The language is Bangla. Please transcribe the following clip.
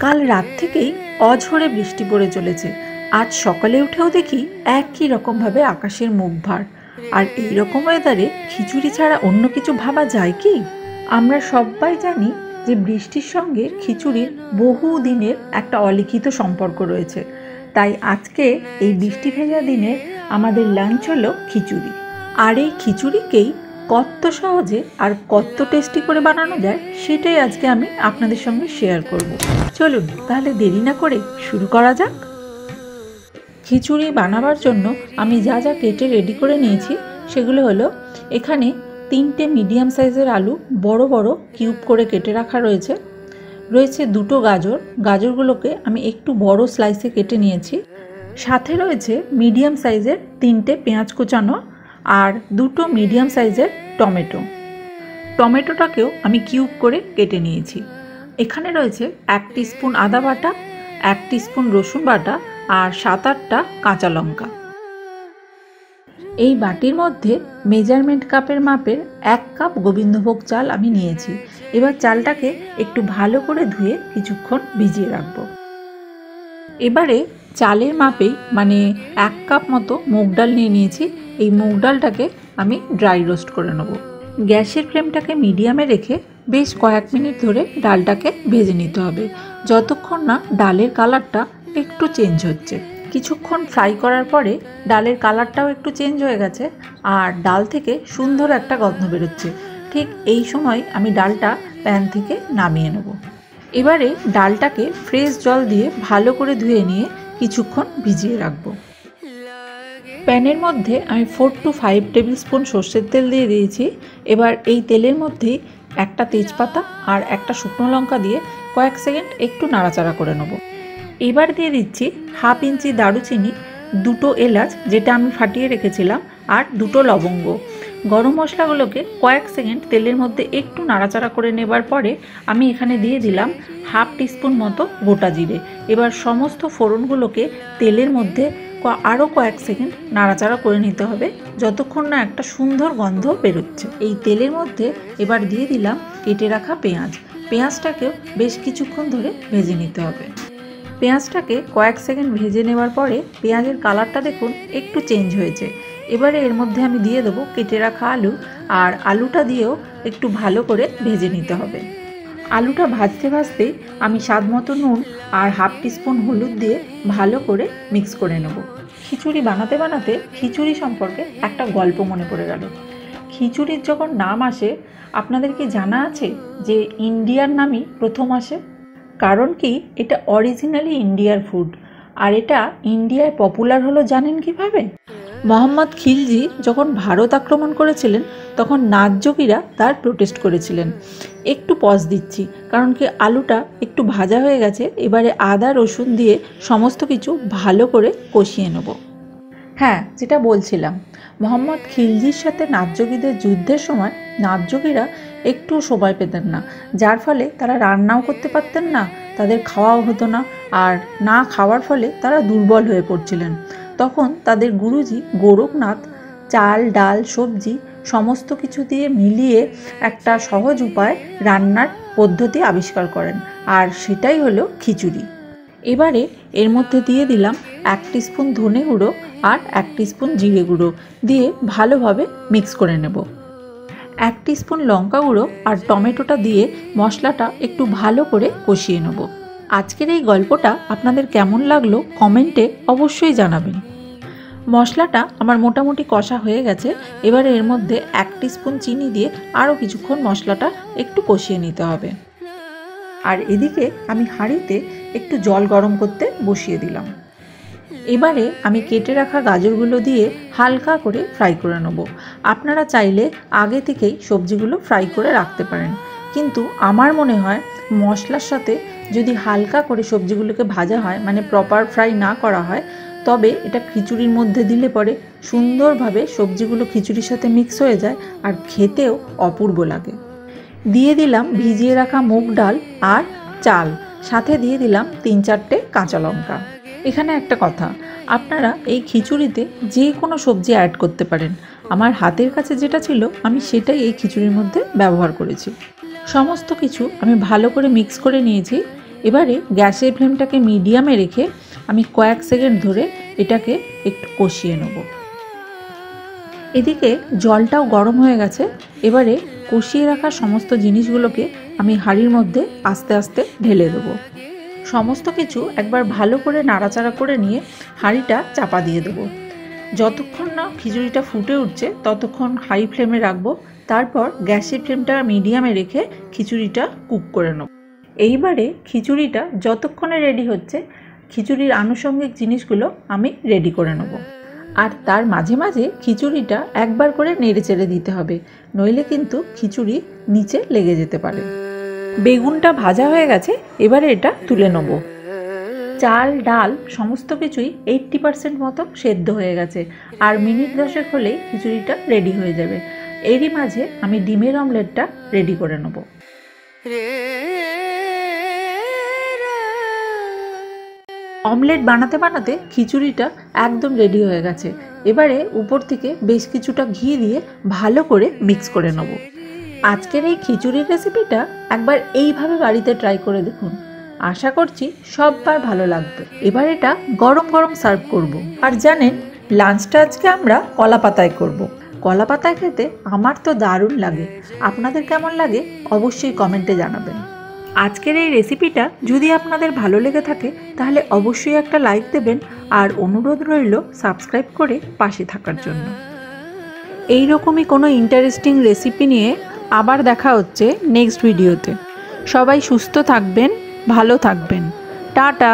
কাল রাত থেকেই অঝোরে বৃষ্টি পড়ে চলেছে। আজ সকালে উঠেও দেখি একই রকমভাবে আকাশের মুখ ভার। আর এই রকম ওয়েদারে খিচুড়ি ছাড়া অন্য কিছু ভাবা যায় কি? আমরা সবাই জানি যে বৃষ্টির সঙ্গে খিচুড়ির বহু দিনের একটা অলিখিত সম্পর্ক রয়েছে। তাই আজকে এই বৃষ্টি ভেজা দিনে আমাদের লাঞ্চ হলো খিচুড়ি। আর এই খিচুড়িকেই কত সহজে আর কত টেস্টি করে বানানো যায় সেটাই আজকে আমি আপনাদের সঙ্গে শেয়ার করব। চলুন তাহলে দেরি না করে শুরু করা যাক। খিচুড়ি বানাবার জন্য আমি যা যা কেটে রেডি করে নিয়েছি সেগুলো হলো, এখানে 3টে মিডিয়াম সাইজের আলু বড় বড় কিউব করে কেটে রাখা রয়েছে। 2টো গাজর, গাজরগুলোকে আমি একটু বড় স্লাইসে কেটে নিয়েছি। সাথে রয়েছে মিডিয়াম সাইজের 3টে পেঁয়াজ কুচানো আর 2টো মিডিয়াম সাইজের টমেটো। টমেটোটাকেও আমি কিউব করে কেটে নিয়েছি। এখানে রয়েছে 1 টিস্পুন আদা বাটা, 1 টিস্পুন রসুন বাটা আর 7-8টা কাঁচা লঙ্কা। এই বাটির মধ্যে মেজারমেন্ট কাপের মাপের 1 কাপ গোবিন্দভোগ চাল আমি নিয়েছি। এবার চালটাকে একটু ভালো করে ধুয়ে কিছুক্ষণ ভিজিয়ে রাখবো। এবারে চালের মাপেই মানে 1 কাপ মতো মুগ ডাল নিয়ে নিয়েছি। এই মুগ ডালটাকে আমি ড্রাই রোস্ট করে নেব। গ্যাসের ফ্লেমটাকে মিডিয়ামে রেখে বেশ কয়েক মিনিট ধরে ডালটাকে ভেজে নিতে হবে, যতক্ষণ না ডালের কালারটা একটু চেঞ্জ হচ্ছে। কিছুক্ষণ ফ্রাই করার পরে ডালের কালারটাও একটু চেঞ্জ হয়ে গেছে আর ডাল থেকে সুন্দর একটা গন্ধ বেরোচ্ছে। ঠিক এই সময় আমি ডালটা প্যান থেকে নামিয়ে নেব। এবারে ডালটাকে ফ্রেশ জল দিয়ে ভালো করে ধুয়ে নিয়ে কিছুক্ষণ ভিজিয়ে রাখবো। প্যানের মধ্যে আমি 4 to 5 টেবিল স্পুন সর্ষের তেল দিয়ে দিয়েছি। এবার এই তেলের মধ্যেই একটা তেজপাতা আর একটা শুকনো লঙ্কা দিয়ে কয়েক সেকেন্ড একটু নাড়াচাড়া করে নেব। এবার দিয়ে দিচ্ছি 1/2 ইঞ্চি দারুচিনি, 2টো এলাচ যেটা আমি ফাটিয়ে রেখেছিলাম আর 2টো লবঙ্গ। গরম মশলাগুলোকে কয়েক সেকেন্ড তেলের মধ্যে একটু নাড়াচাড়া করে নেবার পরে আমি এখানে দিয়ে দিলাম 1/2 টিস্পুন মতো গোটা জিরে। এবার সমস্ত ফোড়নগুলোকে তেলের মধ্যে আরও কয়েক সেকেন্ড নাড়াচাড়া করে নিতে হবে, যতক্ষণ না একটা সুন্দর গন্ধ বেরোচ্ছে। এই তেলের মধ্যে এবার দিয়ে দিলাম কেটে রাখা পেঁয়াজ। পেঁয়াজটাকেও বেশ কিছুক্ষণ ধরে ভেজে নিতে হবে। পেঁয়াজটাকে কয়েক সেকেন্ড ভেজে নেওয়ার পরে পেঁয়াজের কালারটা দেখুন একটু চেঞ্জ হয়েছে। এবারে এর মধ্যে আমি দিয়ে দেবো কেটে রাখা আলু, আর আলুটা দিয়েও একটু ভালো করে ভেজে নিতে হবে। আলুটা ভাজতে ভাজতেই আমি স্বাদ মতো নুন আর 1/2 টিস্পুন হলুদ দিয়ে ভালো করে মিক্স করে নেব। খিচুড়ি বানাতে বানাতে খিচুড়ি সম্পর্কে একটা গল্প মনে পড়ে গেল। খিচুড়ির যখন নাম আসে, আপনাদের কি জানা আছে যে ইন্ডিয়ার নামই প্রথম আসে? কারণ কি, এটা অরিজিনালি ইন্ডিয়ার ফুড। আর এটা ইন্ডিয়ায় পপুলার হলো জানেন কিভাবে? মোহাম্মদ খিলজি যখন ভারত আক্রমণ করেছিলেন তখন নাৎসযোগীরা তার প্রোটেস্ট করেছিলেন। একটু পজ দিচ্ছি, কারণ কি আলুটা একটু ভাজা হয়ে গেছে। এবারে আদা রসুন দিয়ে সমস্ত কিছু ভালো করে কষিয়ে নেব। হ্যাঁ, যেটা বলছিলাম, মোহাম্মদ খিলজির সাথে নাৎসযোগীদের যুদ্ধের সময় নাৎসযোগীরা একটু সময় পেতেন না, যার ফলে তারা রান্নাও করতে পারতেন না, তাদের খাওয়াও হতো না, আর না খাওয়ার ফলে তারা দুর্বল হয়ে পড়ছিলেন। তখন তাদের গুরুজি গোরখনাথ চাল ডাল সবজি সমস্ত কিছু দিয়ে মিলিয়ে একটা সহজ উপায় রান্নার পদ্ধতি আবিষ্কার করেন, আর সেটাই হলো খিচুড়ি। এবারে এর মধ্যে দিয়ে দিলাম 1 টিস্পুন ধনে গুঁড়ো আর 1 টিস্পুন জিরে গুঁড়ো দিয়ে ভালোভাবে মিক্স করে নেব। 1 টিস্পুন লঙ্কা গুঁড়ো আর টমেটোটা দিয়ে মশলাটা একটু ভালো করে কষিয়ে নেব। আজকের এই গল্পটা আপনাদের কেমন লাগলো কমেন্টে অবশ্যই জানাবেন। মশলাটা আমার মোটামুটি কষা হয়ে গেছে। এবারে এর মধ্যে 1 টিস্পুন চিনি দিয়ে আরও কিছুক্ষণ মশলাটা একটু কষিয়ে নিতে হবে। আর এদিকে আমি হাঁড়িতে একটু জল গরম করতে বসিয়ে দিলাম। এবারে আমি কেটে রাখা গাজরগুলো দিয়ে হালকা করে ফ্রাই করে নেব। আপনারা চাইলে আগে থেকেই সবজিগুলো ফ্রাই করে রাখতে পারেন, কিন্তু আমার মনে হয় মশলার সাথে যদি হালকা করে সবজিগুলোকে ভাজা হয়, মানে প্রপার ফ্রাই না করা হয়, তবে এটা খিচুড়ির মধ্যে দিলে পরে সুন্দরভাবে সবজিগুলো খিচুড়ির সাথে মিক্স হয়ে যায় আর খেতেও অপূর্ব লাগে। দিয়ে দিলাম ভিজিয়ে রাখা মুগ ডাল আর চাল, সাথে দিয়ে দিলাম 3-4টে কাঁচা লঙ্কা। এখানে একটা কথা, আপনারা এই খিচুড়িতে যে কোনো সবজি অ্যাড করতে পারেন। আমার হাতের কাছে যেটা ছিল আমি সেটাই এই খিচুড়ির মধ্যে ব্যবহার করেছি। সমস্ত কিছু আমি ভালো করে মিক্স করে নিয়েছি। এবারে গ্যাসের ফ্লেমটাকে মিডিয়ামে রেখে আমি কয়েক সেকেন্ড ধরে এটাকে একটু কষিয়ে নেব। এদিকে জলটাও গরম হয়ে গেছে। এবারে কষিয়ে রাখা সমস্ত জিনিসগুলোকে আমি হাঁড়ির মধ্যে আস্তে আস্তে ঢেলে দেবো। সমস্ত কিছু একবার ভালো করে নাড়াচাড়া করে নিয়ে হাঁড়িটা চাপা দিয়ে দেবো। যতক্ষণ না খিচুড়িটা ফুটে উঠছে ততক্ষণ হাই ফ্লেমে রাখবো। তারপর গ্যাসের ফ্লেমটা মিডিয়ামে রেখে খিচুড়িটা কুক করে নেব। এইবারে খিচুড়িটা যতক্ষণে রেডি হচ্ছে খিচুড়ির আনুষঙ্গিক জিনিসগুলো আমি রেডি করে নেব। আর তার মাঝে মাঝে খিচুড়িটা একবার করে নেড়ে চেড়ে দিতে হবে, নইলে কিন্তু খিচুড়ি নিচে লেগে যেতে পারে। বেগুনটা ভাজা হয়ে গেছে, এবারে এটা তুলে নেব। চাল ডাল সমস্ত কিছুই 80% মতো সেদ্ধ হয়ে গেছে, আর মিনিট 10 হলেই খিচুড়িটা রেডি হয়ে যাবে। এরই মাঝে আমি ডিমের অমলেটটা রেডি করে নেব। অমলেট বানাতে বানাতে খিচুড়িটা একদম রেডি হয়ে গেছে। এবারে উপর থেকে বেশ কিছুটা ঘি দিয়ে ভালো করে মিক্স করে নেব। আজকের এই খিচুড়ির রেসিপিটা একবার এইভাবে বাড়িতে ট্রাই করে দেখুন, আশা করছি সববার ভালো লাগবে। এবার এটা গরম গরম সার্ভ করব। আর জানেন, লাঞ্চটা আজকে আমরা কলা পাতায় করব। কলা পাতায় খেতে আমার তো দারুণ লাগে, আপনাদের কেমন লাগে অবশ্যই কমেন্টে জানাবেন। আজকের এই রেসিপিটা যদি আপনাদের ভালো লেগে থাকে তাহলে অবশ্যই একটা লাইক দেবেন, আর অনুরোধ রইল সাবস্ক্রাইব করে পাশে থাকার জন্য। এই রকমই কোনো ইন্টারেস্টিং রেসিপি নিয়ে আবার দেখা হচ্ছে নেক্সট ভিডিওতে। সবাই সুস্থ থাকবেন, ভালো থাকবেন। টাটা।